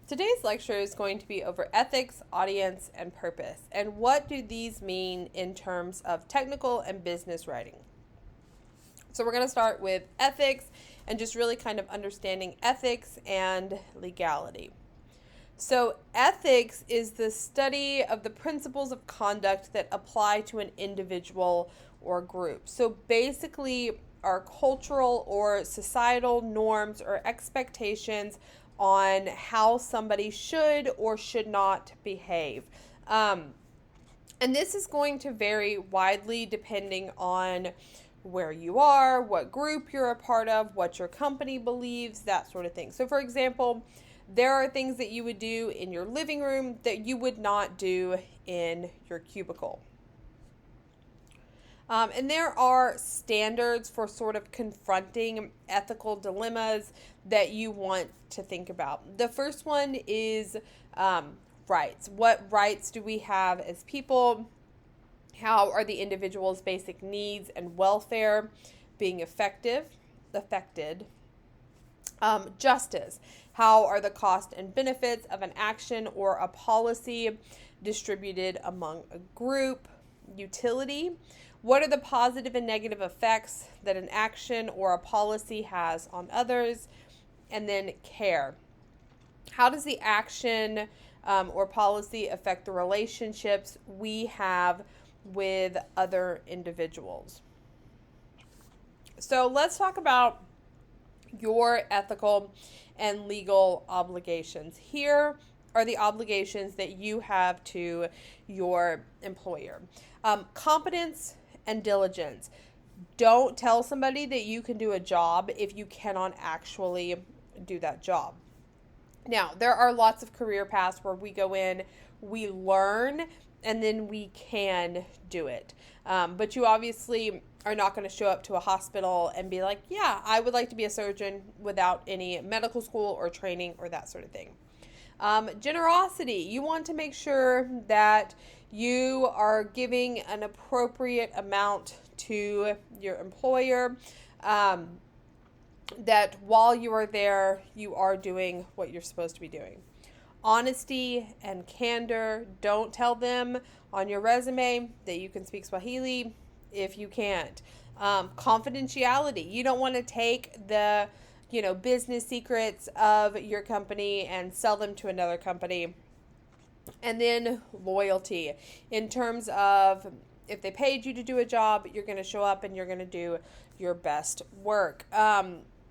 Today's lecture is going to be over ethics, audience, and purpose, and what do these mean in terms of technical and business writing. So we're going to start with ethics and just really kind of understanding ethics and legality. So ethics is the study of the principles of conduct that apply to an individual or group. So basically, our cultural or societal norms or expectations on how somebody should or should not behave. And this is going to vary widely depending on where you are, what group you're a part of, what your company believes, that sort of thing. So, for example, there are things that you would do in your living room that you would not do in your cubicle. And there are standards for sort of confronting ethical dilemmas that you want to think about. The first one is rights. What rights do we have as people? How are the individual's basic needs and welfare being affected? Justice. How are the cost and benefits of an action or a policy distributed among a group? Utility. What are the positive and negative effects that an action or a policy has on others? And then care. How does the action or policy affect the relationships we have with other individuals? So let's talk about your ethical and legal obligations. Here are the obligations that you have to your employer. Competence and diligence. Don't tell somebody that you can do a job if you cannot actually do that job. Now, there are lots of career paths where we go in, we learn, and then we can do it. But you obviously are not going to show up to a hospital and be like, yeah, I would like to be a surgeon without any medical school or training or that sort of thing. Generosity. You want to make sure that you are giving an appropriate amount to your employer. That while you are there, you are doing what you're supposed to be doing. Honesty and candor. Don't tell them on your resume that you can speak Swahili if you can't. Confidentiality. You don't want to take the business secrets of your company and sell them to another company. And then loyalty. In terms of if they paid you to do a job, you're going to show up and you're going to do your best work.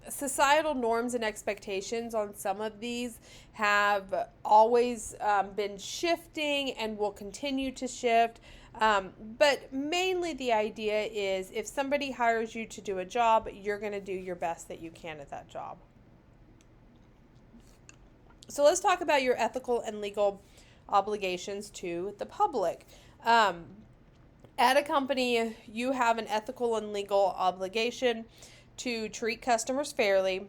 Societal norms and expectations on some of these have always been shifting and will continue to shift. But mainly the idea is if somebody hires you to do a job, you're going to do your best that you can at that job. So let's talk about your ethical and legal obligations to the public. At a company, you have an ethical and legal obligation to treat customers fairly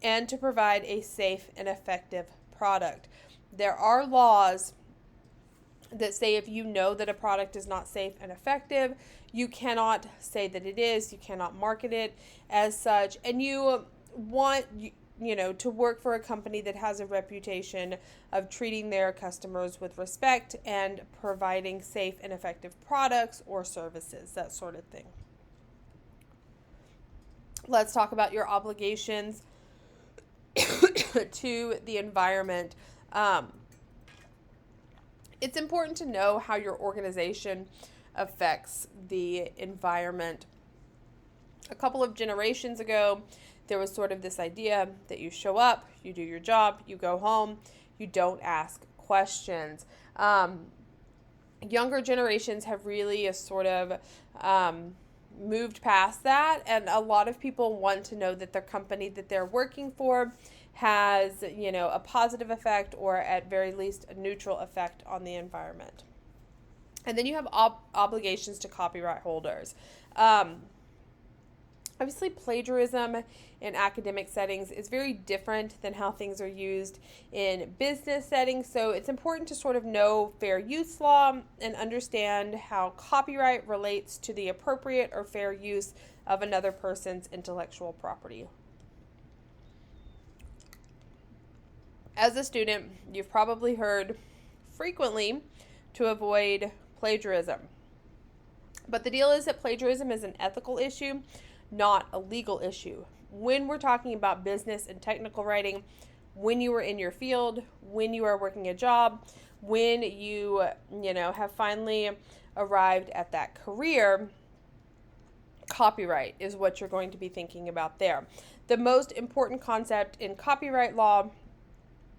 and to provide a safe and effective product. There are laws that say if you know that a product is not safe and effective, you cannot say that it is, you cannot market it as such, and you want to work for a company that has a reputation of treating their customers with respect and providing safe and effective products or services, that sort of thing. Let's talk about your obligations to the environment. It's important to know how your organization affects the environment. A couple of generations ago, there was sort of this idea that you show up, you do your job, you go home, you don't ask questions. Younger generations have really sort of moved past that, and a lot of people want to know that their company that they're working for has a positive effect or at very least a neutral effect on the environment. And then you have obligations to copyright holders. Obviously, plagiarism in academic settings is very different than how things are used in business settings. So it's important to sort of know fair use law and understand how copyright relates to the appropriate or fair use of another person's intellectual property. As a student, you've probably heard frequently to avoid plagiarism. But the deal is that plagiarism is an ethical issue, not a legal issue. When we're talking about business and technical writing, when you are in your field, when you are working a job, when you have finally arrived at that career, copyright is what you're going to be thinking about there. The most important concept in copyright law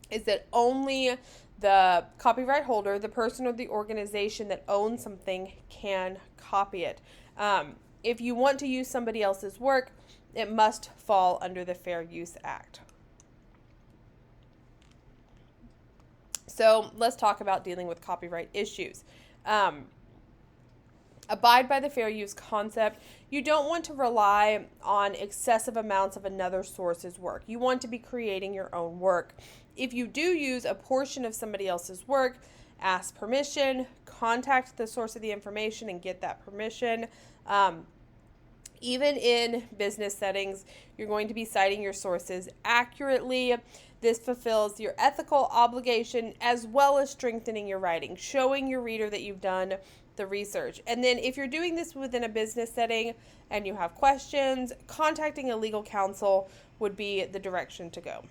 is that only the copyright holder, the person or the organization that owns something, can copy it. If you want to use somebody else's work, it must fall under the Fair Use Act. So let's talk about dealing with copyright issues. Abide by the fair use concept. You don't want to rely on excessive amounts of another source's work. You want to be creating your own work. If you do use a portion of somebody else's work, ask permission, contact the source of the information and get that permission. Even in business settings, you're going to be citing your sources accurately. This fulfills your ethical obligation as well as strengthening your writing, showing your reader that you've done the research. And then if you're doing this within a business setting and you have questions, contacting a legal counsel would be the direction to go.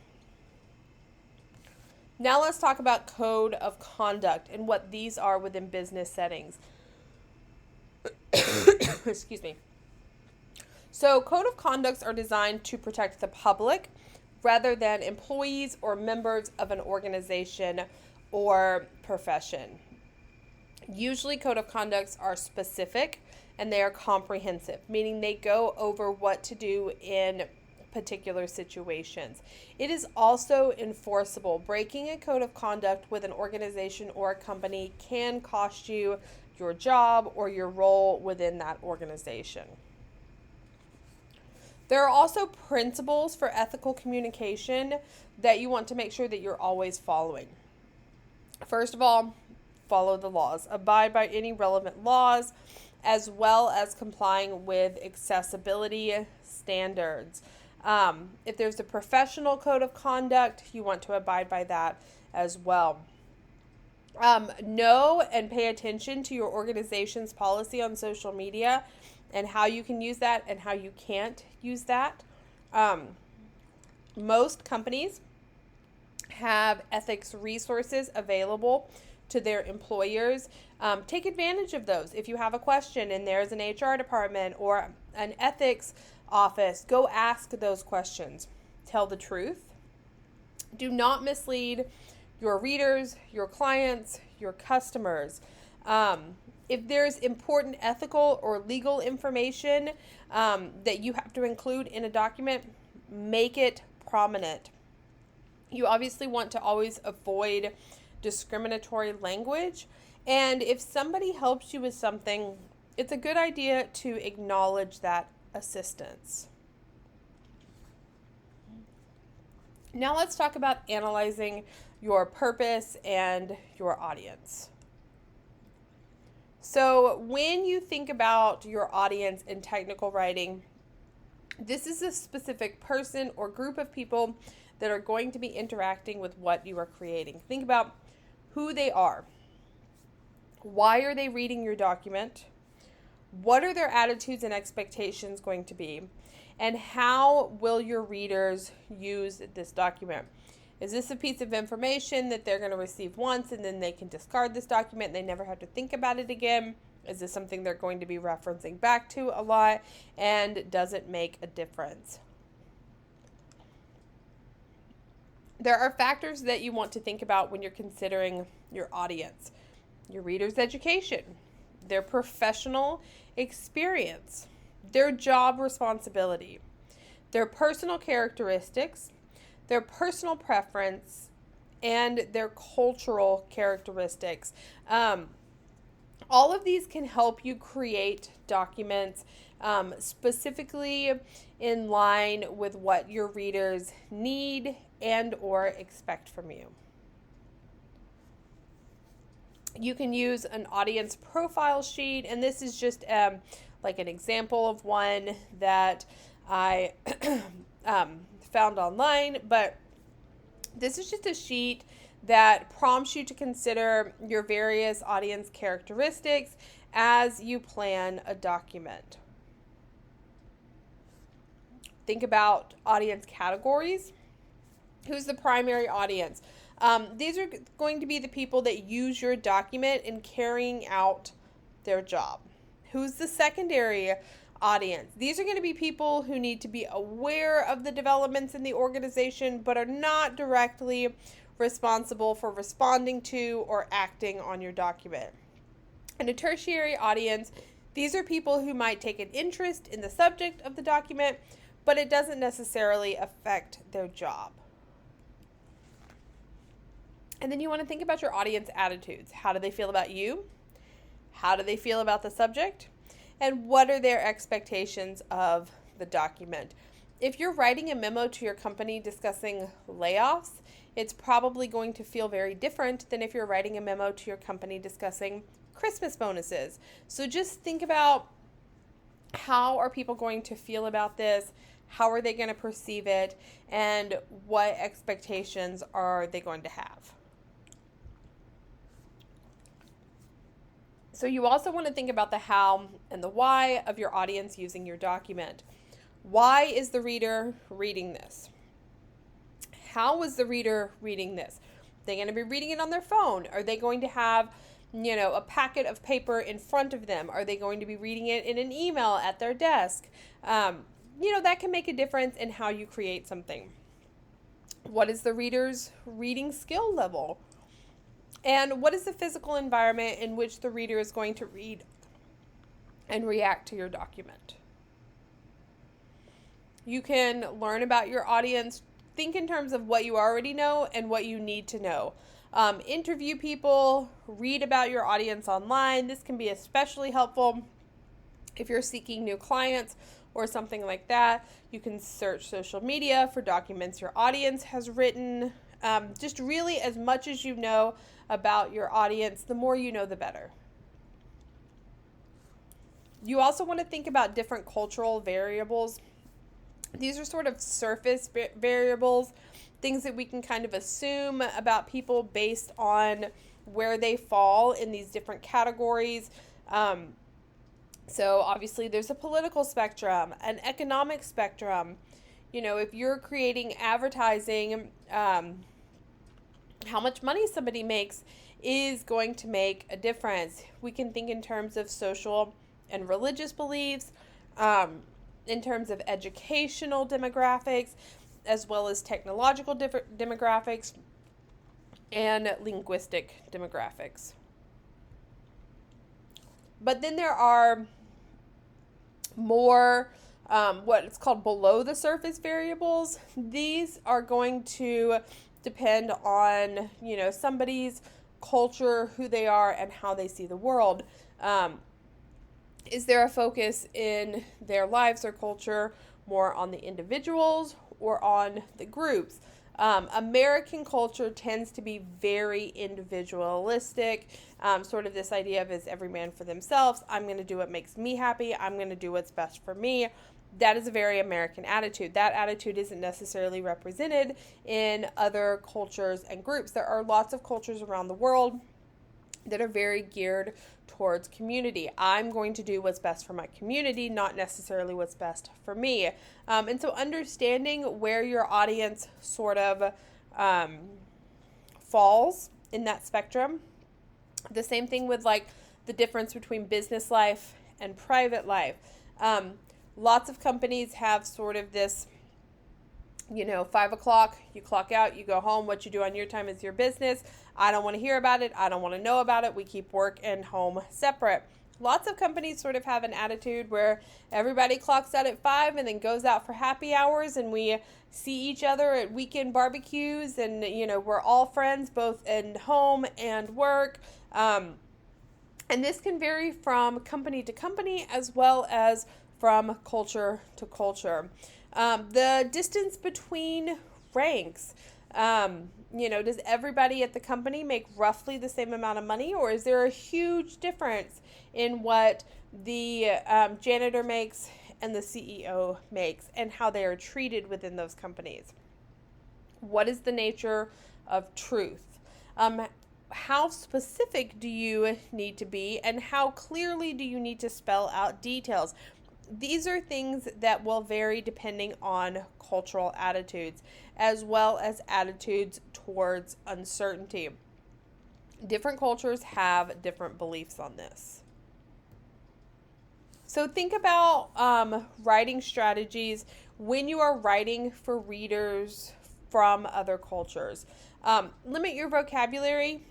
Now let's talk about code of conduct and what these are within business settings. Excuse me. So code of conducts are designed to protect the public rather than employees or members of an organization or profession. Usually code of conducts are specific and they are comprehensive, meaning they go over what to do in particular situations. It is also enforceable. Breaking a code of conduct with an organization or a company can cost you your job or your role within that organization. There are also principles for ethical communication that you want to make sure that you're always following. First of all, follow the laws. Abide by any relevant laws, as well as complying with accessibility standards. If there's a professional code of conduct, you want to abide by that as well. Know and pay attention to your organization's policy on social media and how you can use that and how you can't use that. Most companies have ethics resources available to their employers. Take advantage of those. If you have a question and there's an HR department or an ethics office, go ask those questions. Tell the truth. Do not mislead your readers, your clients, your customers. If there's important ethical or legal information that you have to include in a document, make it prominent. You obviously want to always avoid discriminatory language. And if somebody helps you with something, it's a good idea to acknowledge that assistance. Now let's talk about analyzing your purpose and your audience. So when you think about your audience in technical writing, this is a specific person or group of people that are going to be interacting with what you are creating. Think about who they are. Why are they reading your document? What are their attitudes and expectations going to be? And how will your readers use this document? Is this a piece of information that they're going to receive once and then they can discard this document and they never have to think about it again? Is this something they're going to be referencing back to a lot? And does it make a difference? There are factors that you want to think about when you're considering your audience. Your reader's education, their professional experience, their job responsibility, their personal characteristics, their personal preference, and their cultural characteristics. All of these can help you create documents specifically in line with what your readers need and or expect from you. You can use an audience profile sheet, and this is just like an example of one that I found online, but This is just a sheet that prompts you to consider your various audience characteristics as you plan a document. Think about audience categories. Who's the primary audience? These are going to be the people that use your document in carrying out their job. Who's the secondary audience? These are going to be people who need to be aware of the developments in the organization, but are not directly responsible for responding to or acting on your document. And a tertiary audience, these are people who might take an interest in the subject of the document, but it doesn't necessarily affect their job. And then you want to think about your audience attitudes. How do they feel about you? How do they feel about the subject? And what are their expectations of the document? If you're writing a memo to your company discussing layoffs, it's probably going to feel very different than if you're writing a memo to your company discussing Christmas bonuses. So just think about, how are people going to feel about this? How are they going to perceive it? And what expectations are they going to have? So you also want to think about the how and the why of your audience using your document. Why is the reader reading this? How is the reader reading this? Are they going to be reading it on their phone? Are they going to have, a packet of paper in front of them? Are they going to be reading it in an email at their desk? That can make a difference in how you create something. What is the reader's reading skill level? And what is the physical environment in which the reader is going to read and react to your document? You can learn about your audience. Think in terms of what you already know and what you need to know. Interview people, read about your audience online. This can be especially helpful if you're seeking new clients or something like that. You can search social media for documents your audience has written. Just really, as much as you know about your audience, the more you know, the better. You also want to think about different cultural variables. These are sort of surface variables, things that we can kind of assume about people based on where they fall in these different categories. So obviously there's a political spectrum, an economic spectrum. If you're creating advertising, how much money somebody makes is going to make a difference. We can think in terms of social and religious beliefs, in terms of educational demographics, as well as technological demographics and linguistic demographics. But then there are more what it's called below the surface variables. These are going to depend on, somebody's culture, who they are, and how they see the world. Is there a focus in their lives or culture more on the individuals or on the groups? American culture tends to be very individualistic, sort of this idea of is every man for themselves. I'm going to do what makes me happy. I'm going to do what's best for me. That is a very American attitude. That attitude isn't necessarily represented in other cultures and groups. There are lots of cultures around the world that are very geared towards community. I'm going to do what's best for my community, not necessarily what's best for me. And so understanding where your audience sort of falls in that spectrum. The same thing with like the difference between business life and private life. Lots of companies have sort of this, 5 o'clock, you clock out, you go home. What you do on your time is your business. I don't want to hear about it. I don't want to know about it. We keep work and home separate. Lots of companies sort of have an attitude where everybody clocks out at 5 and then goes out for happy hours, and we see each other at weekend barbecues, and, we're all friends both in home and work. And this can vary from company to company as well as from culture to culture. The distance between ranks, does everybody at the company make roughly the same amount of money, or is there a huge difference in what the janitor makes and the CEO makes and how they are treated within those companies? What is the nature of truth? How specific do you need to be, and how clearly do you need to spell out details? These are things that will vary depending on cultural attitudes, as well as attitudes towards uncertainty. Different cultures have different beliefs on this. So think about writing strategies when you are writing for readers from other cultures. Limit your vocabulary.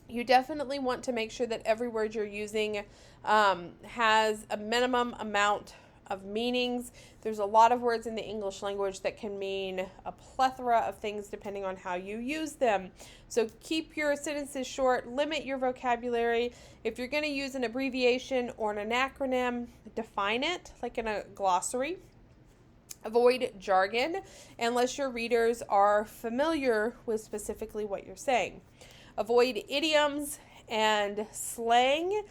You definitely want to make sure that every word you're using has a minimum amount of meanings. There's a lot of words in the English language that can mean a plethora of things depending on how you use them. So keep your sentences short, limit your vocabulary. If you're going to use an abbreviation or an acronym, define it like in a glossary. Avoid jargon unless your readers are familiar with specifically what you're saying. Avoid idioms and slang.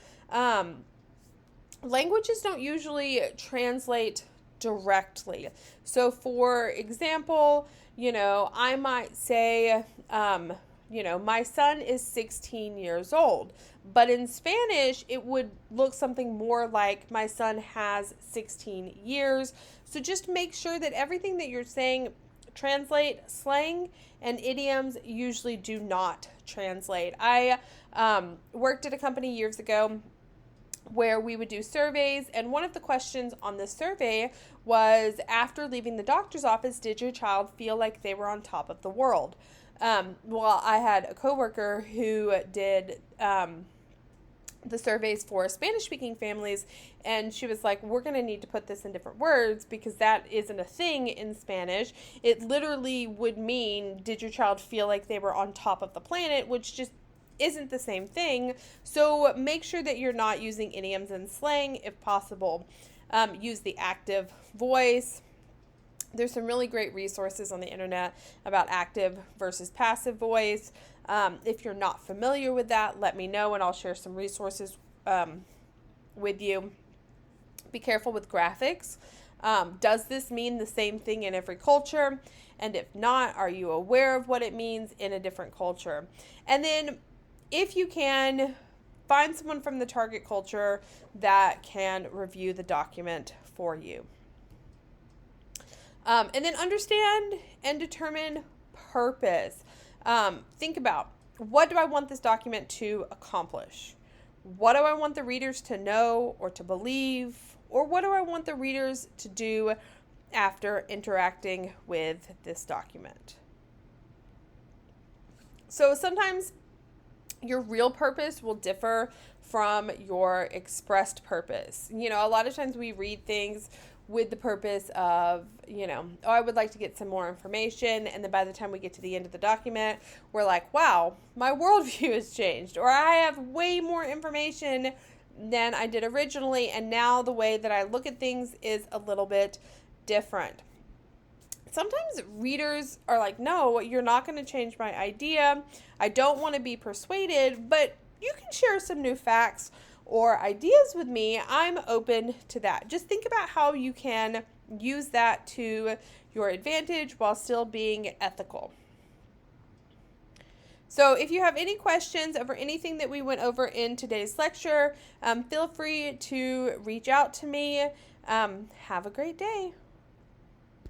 Languages don't usually translate directly. So for example, I might say, my son is 16 years old. But in Spanish, it would look something more like my son has 16 years. So just make sure that everything that you're saying translate. Slang and idioms usually do not translate. I worked at a company years ago where we would do surveys, and one of the questions on the survey was, after leaving the doctor's office, did your child feel like they were on top of the world? Well, I had a coworker who did the surveys for Spanish-speaking families, and she was like, we're going to need to put this in different words because that isn't a thing in Spanish. It literally would mean, did your child feel like they were on top of the planet, which just isn't the same thing. So make sure that you're not using idioms and slang if possible. Use the active voice. There's some really great resources on the internet about active versus passive voice. If you're not familiar with that, let me know and I'll share some resources with you. Be careful with graphics. Does this mean the same thing in every culture? And if not, are you aware of what it means in a different culture? And then if you can, find someone from the target culture that can review the document for you. And then understand and determine purpose. Think about, what do I want this document to accomplish? What do I want the readers to know or to believe? Or what do I want the readers to do after interacting with this document? So sometimes your real purpose will differ from your expressed purpose. A lot of times we read things with the purpose of, I would like to get some more information. And then by the time we get to the end of the document, we're like, wow, my worldview has changed. Or I have way more information than I did originally. And now the way that I look at things is a little bit different. Sometimes readers are like, no, you're not going to change my idea. I don't want to be persuaded, but you can share some new facts or ideas with me. I'm open to that. Just think about how you can use that to your advantage while still being ethical. So if you have any questions over anything that we went over in today's lecture, feel free to reach out to me. Have a great day.